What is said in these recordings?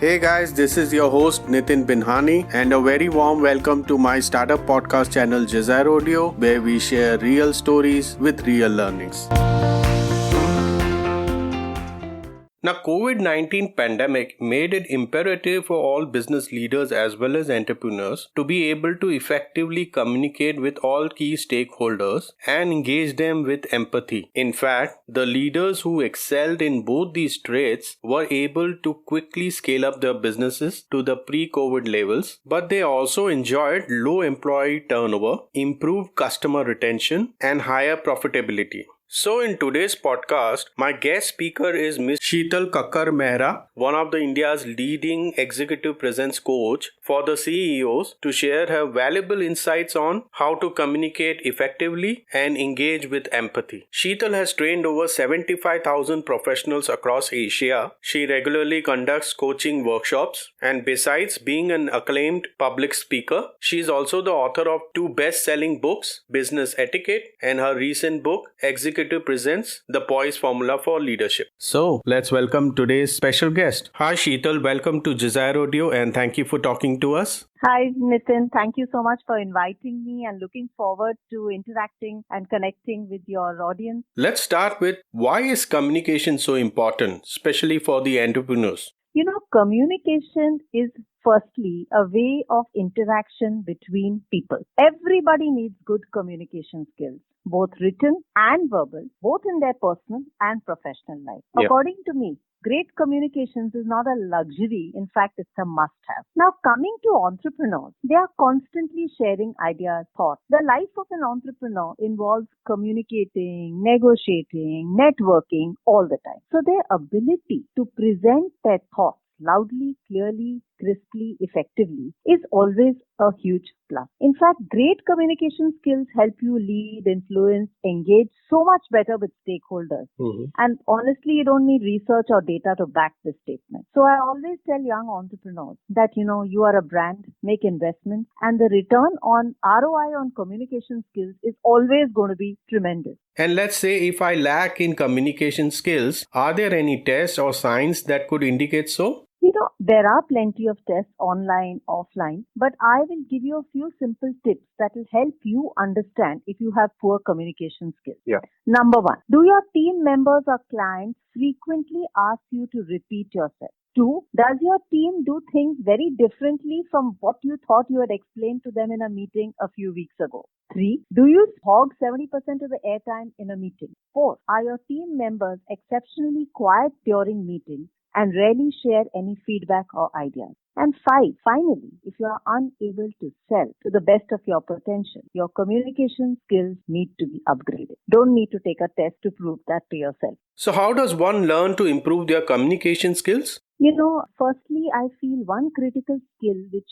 Hey guys, this is your host Nitin Binhani and a very warm welcome to my startup podcast channel Desire Audio, where we share real stories with real learnings. Now, COVID-19 pandemic made it imperative for all business leaders as well as entrepreneurs to be able to effectively communicate with all key stakeholders and engage them with empathy. In fact, the leaders who excelled in both these traits were able to quickly scale up their businesses to the pre-COVID levels, but they also enjoyed low employee turnover, improved customer retention, and higher profitability. So in today's podcast, my guest speaker is Ms. Sheetal Kakkar Mehra, one of the India's leading executive presence coach for the CEOs, to share her valuable insights on how to communicate effectively and engage with empathy. Sheetal has trained over 75,000 professionals across Asia. She regularly conducts coaching workshops, and besides being an acclaimed public speaker, she is also the author of 2 best-selling books, Business Etiquette and her recent book, Executive Presents, The Poise Formula for Leadership. So, let's welcome today's special guest. Hi Sheetal, welcome to Desire Audio and thank you for talking to us. Hi Nitin, thank you so much for inviting me and looking forward to interacting and connecting with your audience. Let's start with why is communication so important, especially for the entrepreneurs? Communication is firstly a way of interaction between people. Everybody needs good communication skills, both written and verbal, both in their personal and professional life. Yeah. According to me, great communications is not a luxury. In fact, it's a must-have. Now, coming to entrepreneurs, they are constantly sharing ideas, thoughts. The life of an entrepreneur involves communicating, negotiating, networking all the time. So their ability to present their thoughts loudly, clearly, crisply, effectively is always a huge plus. In fact, great communication skills help you lead, influence, engage so much better with stakeholders. And honestly, you don't need research or data to back this statement. So I always tell young entrepreneurs that, you are a brand, make investments, and the return on ROI on communication skills is always going to be tremendous. And let's say if I lack in communication skills, are there any tests or signs that could indicate so? There are plenty of tests online, offline, but I will give you a few simple tips that will help you understand if you have poor communication skills. Yeah. Number 1, do your team members or clients frequently ask you to repeat yourself? 2, does your team do things very differently from what you thought you had explained to them in a meeting a few weeks ago? 3, do you hog 70% of the airtime in a meeting? 4, are your team members exceptionally quiet during meetings and rarely share any feedback or ideas? And 5, finally, if you are unable to sell to the best of your potential, your communication skills need to be upgraded. Don't need to take a test to prove that to yourself. So how does one learn to improve their communication skills? Firstly, I feel one critical skill which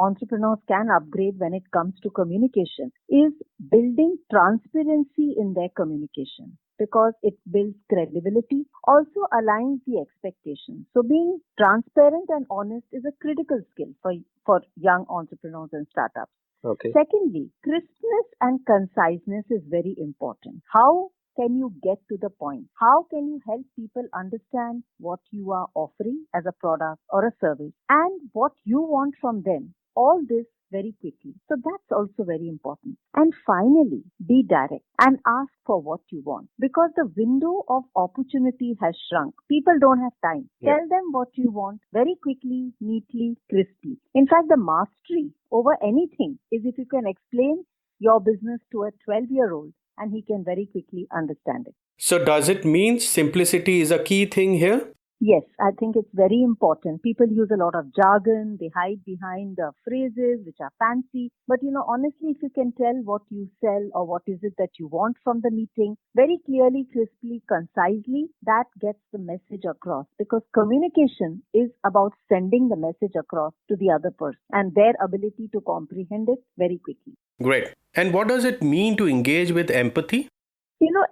entrepreneurs can upgrade when it comes to communication is building transparency in their communication, because it builds credibility, also aligns the expectations. So being transparent and honest is a critical skill for young entrepreneurs and startups. Okay. Secondly, crispness and conciseness is very important. How can you get to the point? How can you help people understand what you are offering as a product or a service and what you want from them? All this very quickly. So that's also very important. And finally, be direct and ask for what you want, because the window of opportunity has shrunk. People don't have time. Yeah. Tell them what you want very quickly, neatly, crisply. In fact, the mastery over anything is if you can explain your business to a 12-year-old and he can very quickly understand it. So does it mean simplicity is a key thing here? Yes, I think it's very important. People use a lot of jargon. They hide behind phrases which are fancy. But honestly, if you can tell what you sell or what is it that you want from the meeting very clearly, crisply, concisely, that gets the message across. Because communication is about sending the message across to the other person and their ability to comprehend it very quickly. Great. And what does it mean to engage with empathy?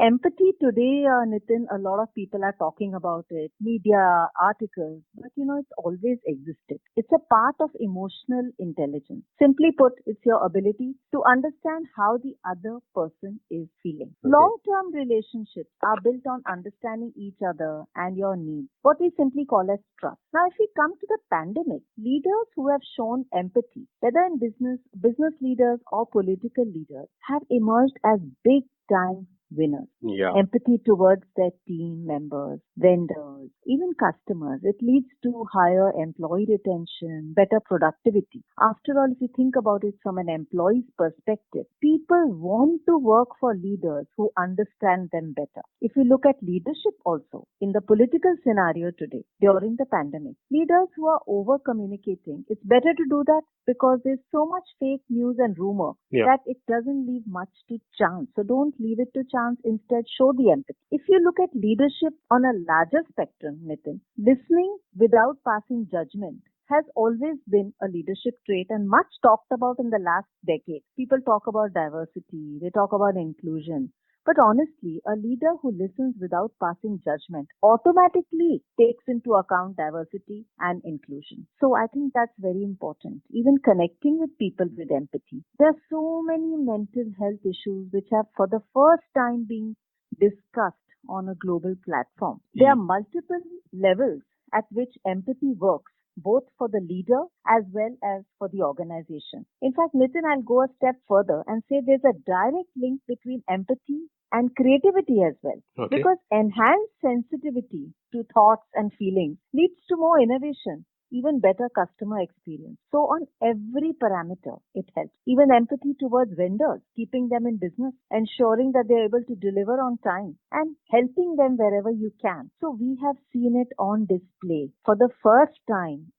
Empathy today, Nitin, a lot of people are talking about it, media, articles, but it's always existed. It's a part of emotional intelligence. Simply put, it's your ability to understand how the other person is feeling. Okay. Long-term relationships are built on understanding each other and your needs, what we simply call as trust. Now, if we come to the pandemic, leaders who have shown empathy, whether in business leaders or political leaders, have emerged as big time winners. Yeah. Empathy towards their team members, vendors, even customers. It leads to higher employee retention, better productivity. After all, if you think about it from an employee's perspective, people want to work for leaders who understand them better. If you look at leadership also, in the political scenario today, during the pandemic, leaders who are over communicating, it's better to do that because there's so much fake news and rumor that it doesn't leave much to chance. So don't leave it to chance. Instead, show the empathy. If you look at leadership on a larger spectrum, Nitin, listening without passing judgment has always been a leadership trait and much talked about in the last decade. People talk about diversity, they talk about inclusion. But honestly, a leader who listens without passing judgment automatically takes into account diversity and inclusion. So I think that's very important. Even connecting with people with empathy. There are so many mental health issues which have for the first time been discussed on a global platform. There are multiple levels at which empathy works, both for the leader as well as for the organization. In fact, Nitin, I'll go a step further and say there's a direct link between empathy and creativity as well. Okay. Because enhanced sensitivity to thoughts and feelings leads to more innovation, even better customer experience. So on every parameter, it helps. Even empathy towards vendors, keeping them in business, ensuring that they're able to deliver on time and helping them wherever you can. So we have seen it on display for the first time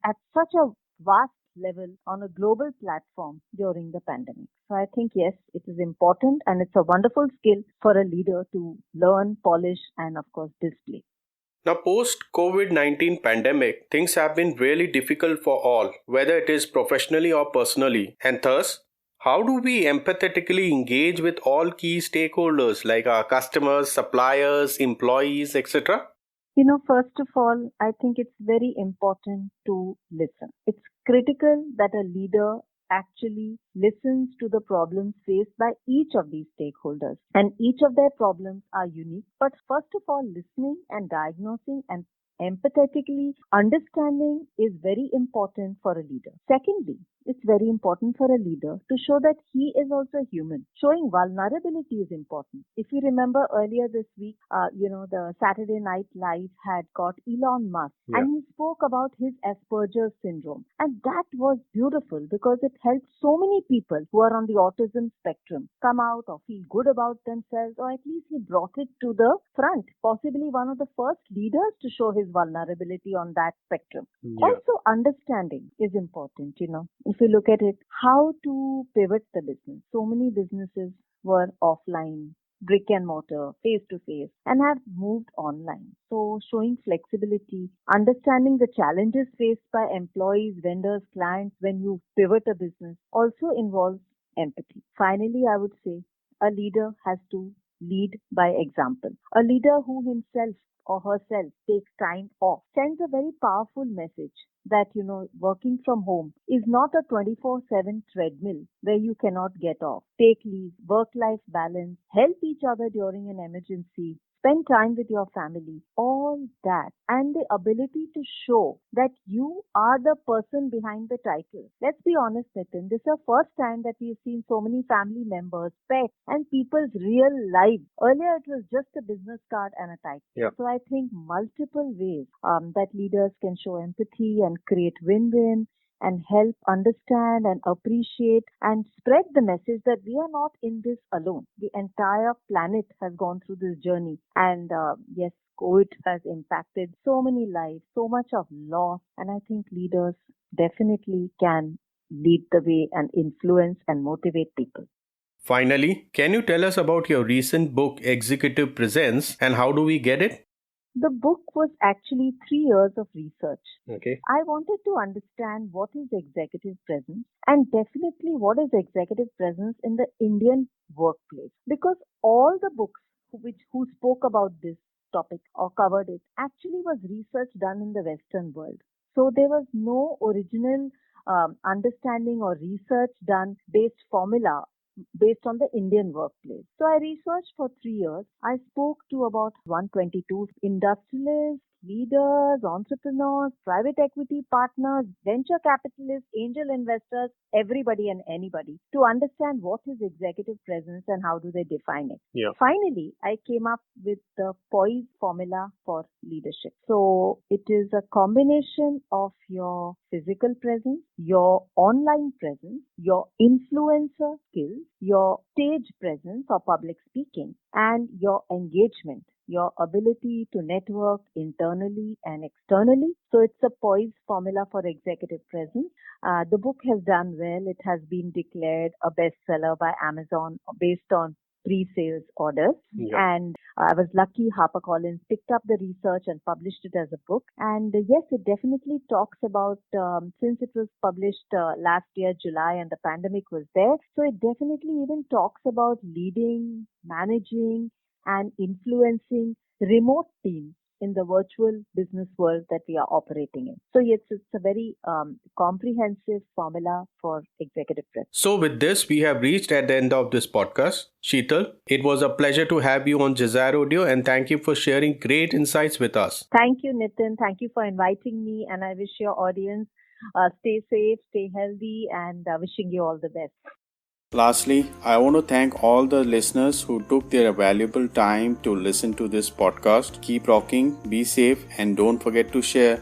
at such a vast level on a global platform during the pandemic. So I think, yes, it is important and it's a wonderful skill for a leader to learn, polish, and of course display. Now, post COVID-19 pandemic, things have been really difficult for all, whether it is professionally or personally. And thus, how do we empathetically engage with all key stakeholders like our customers, suppliers, employees, etc.? First of all, I think it's very important to listen. It's critical that a leader actually listens to the problems faced by each of these stakeholders. And each of their problems are unique. But first of all, listening and diagnosing and empathetically understanding is very important for a leader. Secondly, it's very important for a leader to show that he is also human. Showing vulnerability is important. If you remember earlier this week, the Saturday Night Live had got Elon Musk and he spoke about his Asperger's syndrome. And that was beautiful because it helped so many people who are on the autism spectrum come out or feel good about themselves, or at least he brought it to the front. Possibly one of the first leaders to show his vulnerability on that spectrum. Also, understanding is important, If you look at it, how to pivot the business. So many businesses were offline, brick and mortar, face to face, and have moved online. So showing flexibility, understanding the challenges faced by employees, vendors, clients when you pivot a business also involves empathy. Finally, I would say a leader has to lead by example. A leader who himself or herself takes time off sends a very powerful message that, working from home is not a 24/7 treadmill where you cannot get off. Take leave, work-life balance, help each other during an emergency, spend time with your family, all that, and the ability to show that you are the person behind the title. Let's be honest, Nitin, this is the first time that we've seen so many family members, pets, and people's real lives. Earlier, it was just a business card and a title. So I think multiple ways that leaders can show empathy and create win-win and help understand and appreciate and spread the message that we are not in this alone. The entire planet has gone through this journey. And yes, COVID has impacted so many lives, so much of loss. And I think leaders definitely can lead the way and influence and motivate people. Finally, can you tell us about your recent book, Executive Presence, and how do we get it? The book was actually 3 years of research. Okay. I wanted to understand what is executive presence and definitely what is executive presence in the Indian workplace. Because all the books who spoke about this topic or covered it actually was research done in the Western world. So there was no original understanding or research done based on the Indian workplace. So I researched for 3 years. I spoke to about 122 industrialists, leaders, entrepreneurs, private equity partners, venture capitalists, angel investors, everybody and anybody to understand what is executive presence and how do they define it. Yeah. Finally, I came up with the POISE formula for leadership. So it is a combination of your physical presence, your online presence, your influencer skills, your stage presence or public speaking, and your engagement, your ability to network internally and externally. So it's a POISE formula for executive presence. The book has done well. It has been declared a bestseller by Amazon based on pre-sales orders. Yeah. And I was lucky HarperCollins picked up the research and published it as a book. And yes, it definitely talks about, since it was published last year, July, and the pandemic was there. So it definitely even talks about leading, managing, and influencing remote teams in the virtual business world that we are operating in. So yes, it's a very comprehensive formula for executive presence. So with this, we have reached at the end of this podcast. Sheetal, it was a pleasure to have you on Jazair Audio and thank you for sharing great insights with us. Thank you, Nitin. Thank you for inviting me, and I wish your audience stay safe, stay healthy, and wishing you all the best. Lastly, I want to thank all the listeners who took their valuable time to listen to this podcast. Keep rocking, be safe, and don't forget to share.